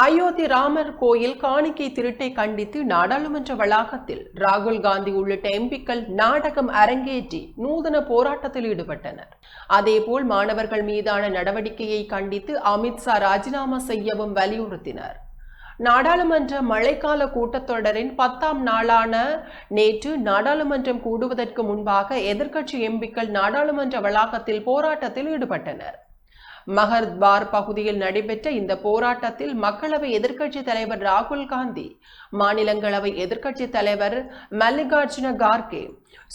அயோத்தி ராமர் கோயில் காணிக்கை திருட்டை கண்டித்து நாடாளுமன்ற வளாகத்தில் ராகுல் காந்தி உள்ளிட்ட எம்பிக்கள் நாடகம் அரங்கேற்றி நூதன போராட்டத்தில் ஈடுபட்டனர். அதேபோல் மாணவர்கள் மீதான நடவடிக்கையை கண்டித்து அமித்ஷா ராஜினாமா செய்யவும் வலியுறுத்தினர். நாடாளுமன்ற மழைக்கால கூட்டத்தொடரின் 10ஆம் நாளான நேற்று நாடாளுமன்றம் கூடுவதற்கு முன்பாக எதிர்க்கட்சி எம்பிக்கள் நாடாளுமன்ற வளாகத்தில் போராட்டத்தில் ஈடுபட்டனர். மஹர்த்வார் பகுதியில் நடைபெற்ற இந்த போராட்டத்தில் மக்களவை எதிர்க்கட்சி தலைவர் ராகுல் காந்தி, மாநிலங்களவை எதிர்க்கட்சி தலைவர் மல்லிகார்ஜுன கார்கே,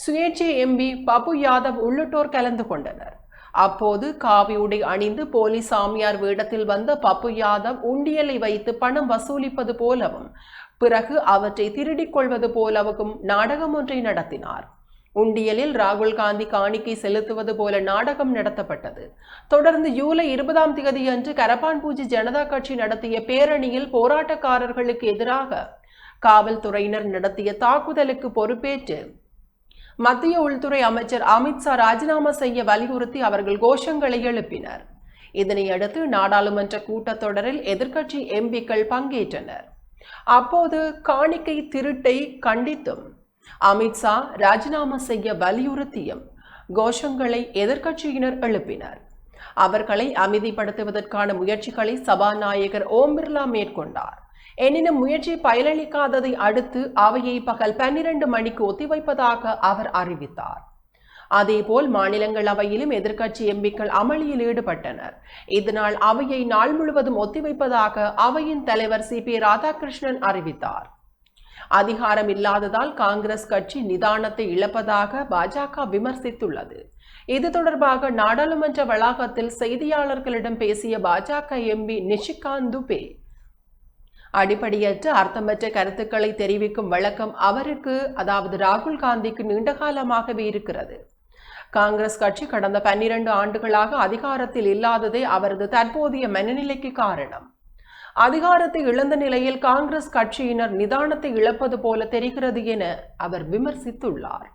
சுயேட்சை எம்பி பபு யாதவ் உள்ளிட்டோர் கலந்து கொண்டனர். அப்போது காவி உடை அணிந்து போலி சாமியார் வேடத்தில் வந்த பப்பு யாதவ் உண்டியலை வைத்து பணம் வசூலிப்பது போலவும் பிறகு அவற்றை திருடிக் கொள்வது போலவும் நாடகம் ஒன்றை நடத்தினார். உண்டியலில் ராகுல் காந்தி காணிக்கை செலுத்துவது போல நாடகம் நடத்தப்பட்டது. தொடர்ந்து ஜூலை 20ஆம் தேதி அன்று கரப்பான்பூச்சி ஜனதா கட்சி நடத்திய பேரணியில் போராட்டக்காரர்களுக்கு எதிராக காவல்துறையினர் நடத்திய தாக்குதலுக்கு பொறுப்பேற்று மத்திய உள்துறை அமைச்சர் அமித்ஷா ராஜினாமா செய்ய வலியுறுத்தி அவர்கள் கோஷங்களை எழுப்பினர். இதனையடுத்து நாடாளுமன்ற கூட்டத்தொடரில் எதிர்க்கட்சி எம்பிக்கள் பங்கேற்றனர். அப்போது காணிக்கை திருட்டை கண்டித்தும் அமித்ஷா ராஜினாமா செய்ய வலியுறுத்தியும் கோஷங்களை எதிர்க்கட்சியினர் எழுப்பினர். அவர்களை அமைதிப்படுத்துவதற்கான முயற்சிகளை சபாநாயகர் ஓம் பிர்லா மேற்கொண்டார். எனினும் முயற்சி பயனளிக்காததை அடுத்து அவையை பகல் 12 மணிக்கு ஒத்திவைப்பதாக அவர் அறிவித்தார். அதேபோல் மாநிலங்களவையிலும் எதிர்க்கட்சி எம்பிக்கள் அமளியில் ஈடுபட்டனர். இதனால் அவையை நாள் முழுவதும் ஒத்திவைப்பதாக அவையின் தலைவர் CP ராதாகிருஷ்ணன் அறிவித்தார். அதிகாரம் இல்லாததால் காங்கிரஸ் கட்சி நிதானத்தை இழப்பதாக பாஜக விமர்சித்துள்ளது. இது தொடர்பாக நாடாளுமன்ற வளாகத்தில் செய்தியாளர்களிடம் பேசிய பாஜக எம்பி நிஷிகாந்த் துபே, அடிப்படையற்ற அர்த்தமற்ற கருத்துக்களை தெரிவிக்கும் வழக்கம் அவருக்கு, அதாவது ராகுல் காந்திக்கு நீண்டகாலமாகவே இருக்கிறது. காங்கிரஸ் கட்சி கடந்த 12 ஆண்டுகளாக அதிகாரத்தில் இல்லாததே அவரது தற்போதைய மனநிலைக்கு காரணம். அதிகாரத்தை இழந்த நிலையில் காங்கிரஸ் கட்சியினர் நிதானத்தை இழப்பது போல தெரிகிறது என அவர் விமர்சித்துள்ளார்.